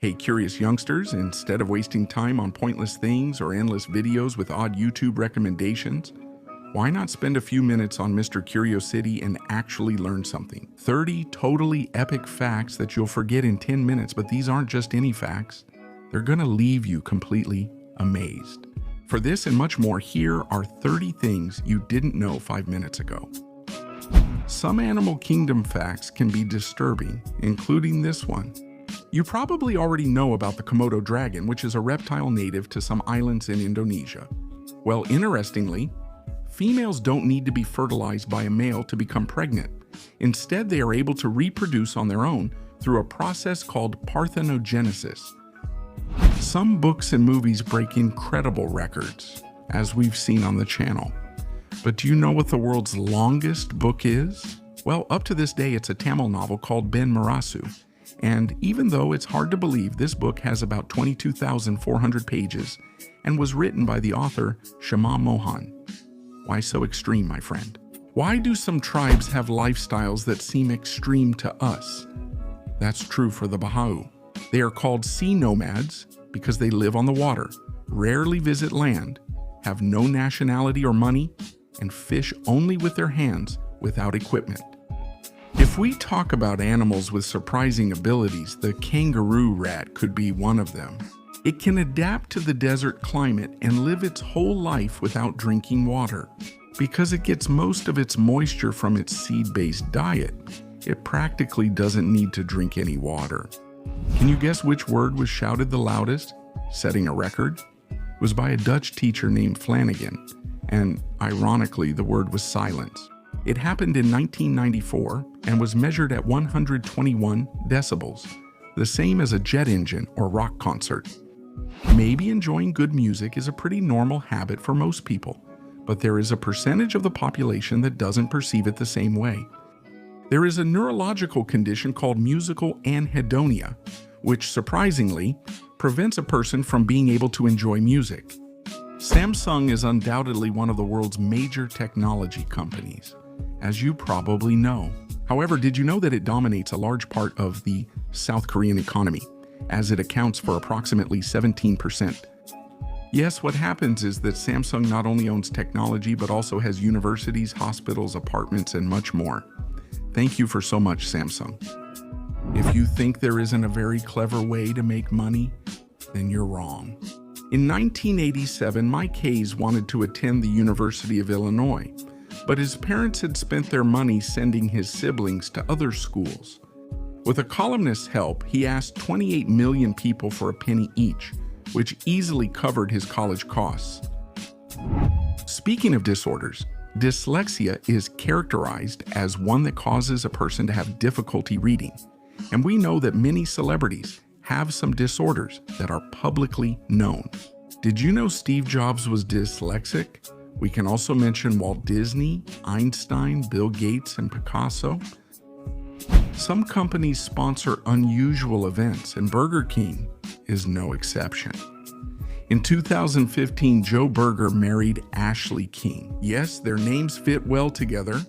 Hey, curious youngsters, instead of wasting time on pointless things or endless videos with odd YouTube recommendations, why not spend a few minutes on Mr. Curiosity and actually learn something? 30 totally epic facts that you'll forget in 10 minutes, but these aren't just any facts. They're gonna leave you completely amazed. For this and much more, here are 30 things you didn't know 5 minutes ago. Some animal kingdom facts can be disturbing, including this one. You probably already know about the Komodo dragon, which is a reptile native to some islands in Indonesia. Well, interestingly, females don't need to be fertilized by a male to become pregnant. Instead, they are able to reproduce on their own through a process called parthenogenesis. Some books and movies break incredible records, as we've seen on the channel. But do you know what the world's longest book is? Well, up to this day, it's a Tamil novel called Ben Marasu. And even though it's hard to believe, this book has about 22,400 pages and was written by the author Shama Mohan. Why so extreme, my friend? Why do some tribes have lifestyles that seem extreme to us? That's true for the Baha'u. They are called sea nomads because they live on the water, rarely visit land, have no nationality or money, and fish only with their hands without equipment. If we talk about animals with surprising abilities, the kangaroo rat could be one of them. It can adapt to the desert climate and live its whole life without drinking water. Because it gets most of its moisture from its seed-based diet, it practically doesn't need to drink any water. Can you guess which word was shouted the loudest, setting a record? It was by a Dutch teacher named Flanagan, and ironically, the word was silence. It happened in 1994 and was measured at 121 decibels, the same as a jet engine or rock concert. Maybe enjoying good music is a pretty normal habit for most people, but there is a percentage of the population that doesn't perceive it the same way. There is a neurological condition called musical anhedonia, which surprisingly prevents a person from being able to enjoy music. Samsung is undoubtedly one of the world's major technology companies, as you probably know. However, did you know that it dominates a large part of the South Korean economy, as it accounts for approximately 17%? Yes, what happens is that Samsung not only owns technology, but also has universities, hospitals, apartments, and much more. Thank you for so much, Samsung. If you think there isn't a very clever way to make money, then you're wrong. In 1987, Mike Hayes wanted to attend the University of Illinois, but his parents had spent their money sending his siblings to other schools. With a columnist's help, he asked 28 million people for a penny each, which easily covered his college costs. Speaking of disorders, dyslexia is characterized as one that causes a person to have difficulty reading, and we know that many celebrities have some disorders that are publicly known. Did you know Steve Jobs was dyslexic? We can also mention Walt Disney, Einstein, Bill Gates, and Picasso. Some companies sponsor unusual events, and Burger King is no exception. In 2015, Joe Burger married Ashley King. Yes, their names fit well together.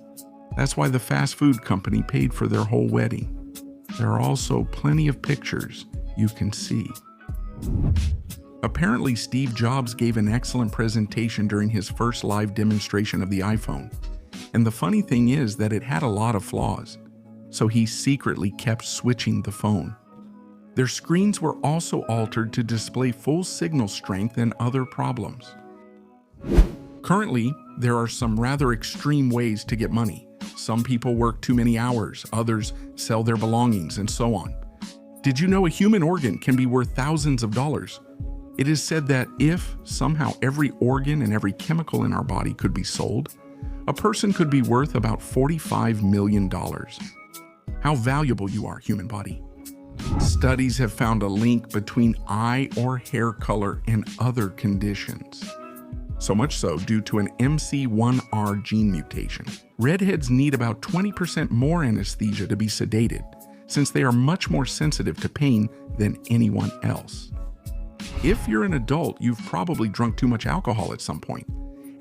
That's why the fast food company paid for their whole wedding. There are also plenty of pictures you can see. Apparently, Steve Jobs gave an excellent presentation during his first live demonstration of the iPhone. And the funny thing is that it had a lot of flaws, so he secretly kept switching the phone. Their screens were also altered to display full signal strength and other problems. Currently, there are some rather extreme ways to get money. Some people work too many hours, others sell their belongings, and so on. Did you know a human organ can be worth thousands of dollars? It is said that if somehow every organ and every chemical in our body could be sold, a person could be worth about $45 million. How valuable you are, human body. Studies have found a link between eye or hair color and other conditions. So much so due to an MC1R gene mutation. Redheads need about 20% more anesthesia to be sedated, since they are much more sensitive to pain than anyone else. If you're an adult, you've probably drunk too much alcohol at some point,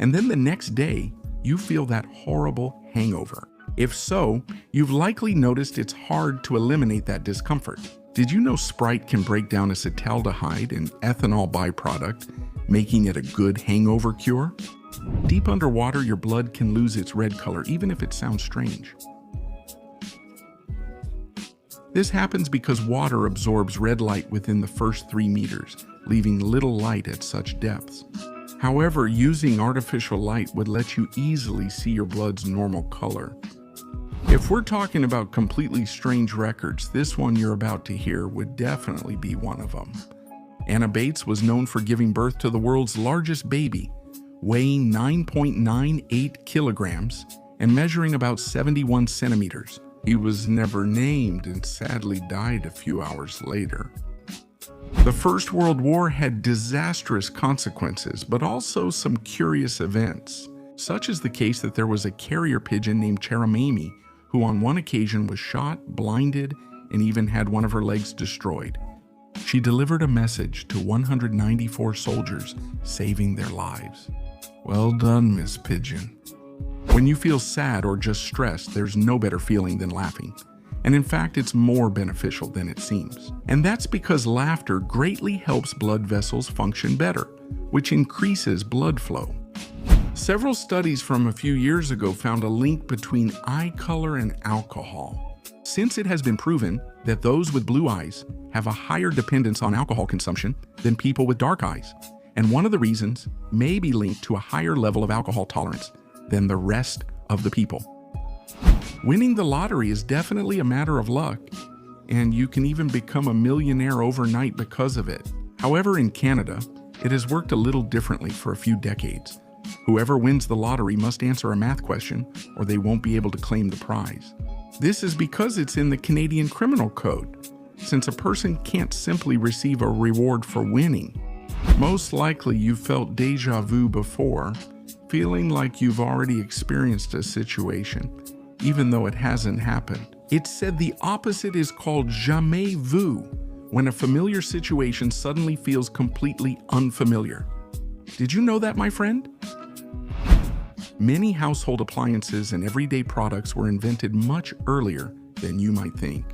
and then the next day, you feel that horrible hangover. If so, you've likely noticed it's hard to eliminate that discomfort. Did you know Sprite can break down acetaldehyde, an ethanol byproduct, making it a good hangover cure? Deep underwater, your blood can lose its red color, even if it sounds strange. This happens because water absorbs red light within the first 3 meters, leaving little light at such depths. However, using artificial light would let you easily see your blood's normal color. If we're talking about completely strange records, this one you're about to hear would definitely be one of them. Anna Bates was known for giving birth to the world's largest baby, weighing 9.98 kilograms and measuring about 71 centimeters. He was never named and sadly died a few hours later. The First World War had disastrous consequences, but also some curious events. Such is the case that there was a carrier pigeon named Cheramami who on one occasion was shot, blinded, and even had one of her legs destroyed. She delivered a message to 194 soldiers, saving their lives. Well done, Miss Pigeon. When you feel sad or just stressed, there's no better feeling than laughing. And in fact, it's more beneficial than it seems. And that's because laughter greatly helps blood vessels function better, which increases blood flow. Several studies from a few years ago found a link between eye color and alcohol. Since it has been proven that those with blue eyes have a higher dependence on alcohol consumption than people with dark eyes, and one of the reasons may be linked to a higher level of alcohol tolerance than the rest of the people. Winning the lottery is definitely a matter of luck, and you can even become a millionaire overnight because of it. However, in Canada, it has worked a little differently for a few decades. Whoever wins the lottery must answer a math question, or they won't be able to claim the prize. This is because it's in the Canadian Criminal Code, since a person can't simply receive a reward for winning. Most likely you've felt déjà vu before, feeling like you've already experienced a situation, even though it hasn't happened. It's said the opposite is called jamais vu, when a familiar situation suddenly feels completely unfamiliar. Did you know that, my friend? Many household appliances and everyday products were invented much earlier than you might think.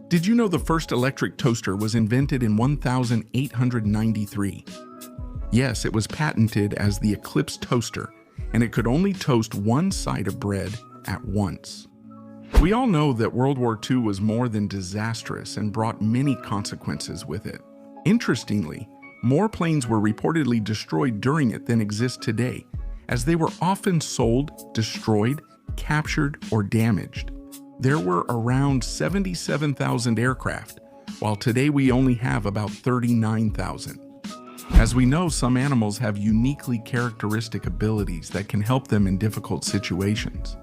Did you know the first electric toaster was invented in 1893? Yes, it was patented as the Eclipse toaster, and it could only toast one side of bread at once. We all know that World War II was more than disastrous and brought many consequences with it. Interestingly, more planes were reportedly destroyed during it than exist today, as they were often sold, destroyed, captured, or damaged. There were around 77,000 aircraft, while today we only have about 39,000. As we know, some animals have uniquely characteristic abilities that can help them in difficult situations,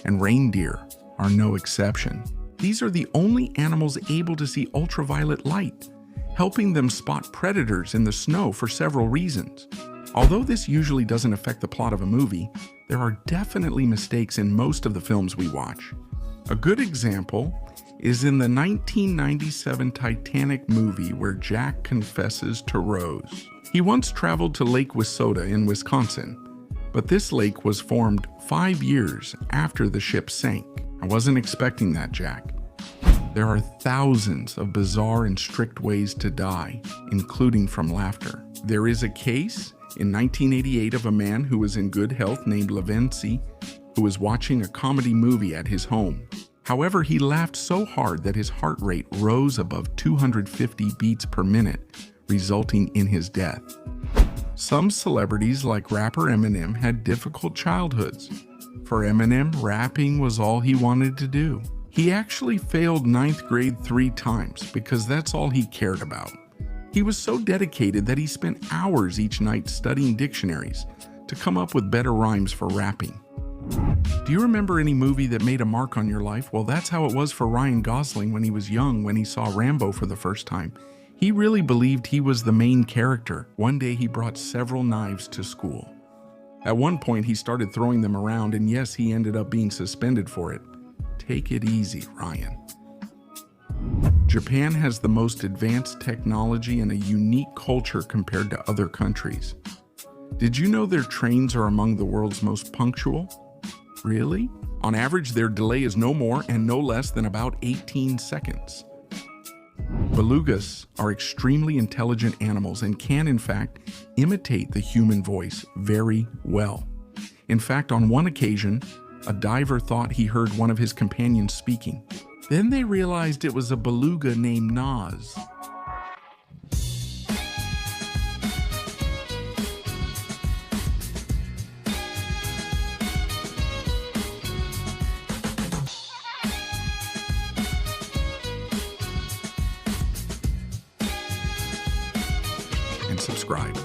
and reindeer are no exception. These are the only animals able to see ultraviolet light, helping them spot predators in the snow for several reasons. Although this usually doesn't affect the plot of a movie, there are definitely mistakes in most of the films we watch. A good example is in the 1997 Titanic movie where Jack confesses to Rose. He once traveled to Lake Wissota in Wisconsin, but this lake was formed 5 years after the ship sank. I wasn't expecting that, Jack. There are thousands of bizarre and strict ways to die, including from laughter. There is a case in 1988 of a man who was in good health named Levency, who was watching a comedy movie at his home. However, he laughed so hard that his heart rate rose above 250 beats per minute, resulting in his death. Some celebrities like rapper Eminem had difficult childhoods. For Eminem, rapping was all he wanted to do. He actually failed 9th grade 3 times because that's all he cared about. He was so dedicated that he spent hours each night studying dictionaries to come up with better rhymes for rapping. Do you remember any movie that made a mark on your life? Well, that's how it was for Ryan Gosling when he was young, when he saw Rambo for the first time. He really believed he was the main character. One day he brought several knives to school. At one point he started throwing them around, and yes, he ended up being suspended for it. Take it easy, Ryan. Japan has the most advanced technology and a unique culture compared to other countries. Did you know their trains are among the world's most punctual? Really? On average, their delay is no more and no less than about 18 seconds. Belugas are extremely intelligent animals and can, in fact, imitate the human voice very well. In fact, on one occasion, a diver thought he heard one of his companions speaking. Then they realized it was a beluga named Nas. And subscribe.